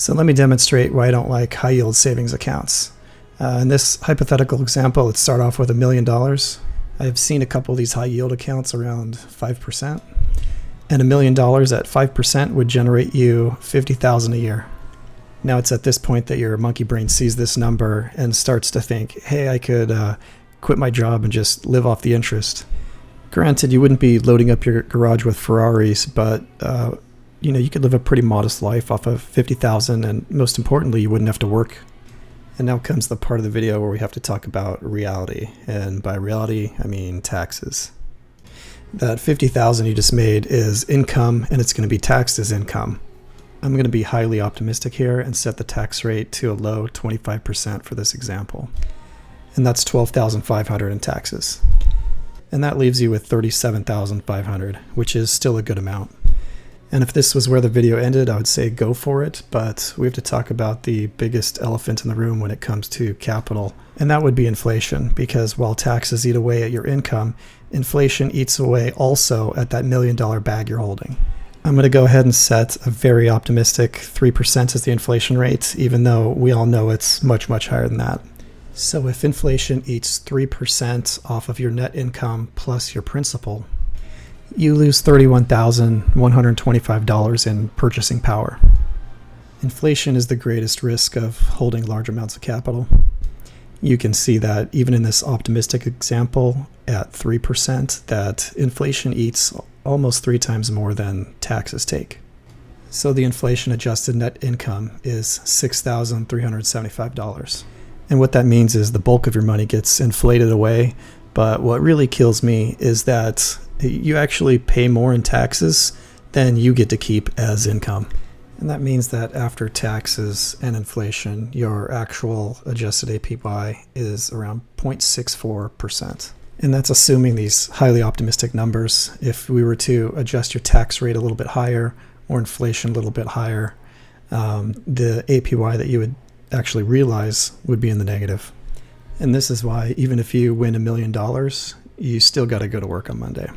So let me demonstrate why I don't like high yield savings accounts. In this hypothetical example, let's start off with $1 million. I've seen a couple of these high yield accounts around 5%. And $1 million at 5% would generate you $50,000 a year. Now it's at this point that your monkey brain sees this number and starts to think, hey, I could quit my job and just live off the interest. Granted, you wouldn't be loading up your garage with Ferraris, but you could live a pretty modest life off of $50,000, and most importantly, you wouldn't have to work. And now comes the part of the video where we have to talk about reality, and by reality, I mean taxes. That $50,000 you just made is income, and it's going to be taxed as income. I'm going to be highly optimistic here and set the tax rate to a low 25% for this example. And that's $12,500 in taxes. And that leaves you with $37,500, which is still a good amount. And if this was where the video ended, I would say go for it, but we have to talk about the biggest elephant in the room when it comes to capital, and that would be inflation, because while taxes eat away at your income, inflation eats away also at that $1 million bag you're holding. I'm going to go ahead and set a very optimistic 3% as the inflation rate, even though we all know it's much, much higher than that. So if inflation eats 3% off of your net income plus your principal, you lose $31,125 in purchasing power. Inflation is the greatest risk of holding large amounts of capital. You can see that even in this optimistic example at 3%, that inflation eats almost 3 times more than taxes take. So the inflation adjusted net income is $6,375. And what that means is the bulk of your money gets inflated away. But what really kills me is that you actually pay more in taxes than you get to keep as income. And that means that after taxes and inflation, your actual adjusted APY is around 0.64%. And that's assuming these highly optimistic numbers. If we were to adjust your tax rate a little bit higher or inflation a little bit higher, the APY that you would actually realize would be in the negative. And this is why even if you win $1 million, you still got to go to work on Monday.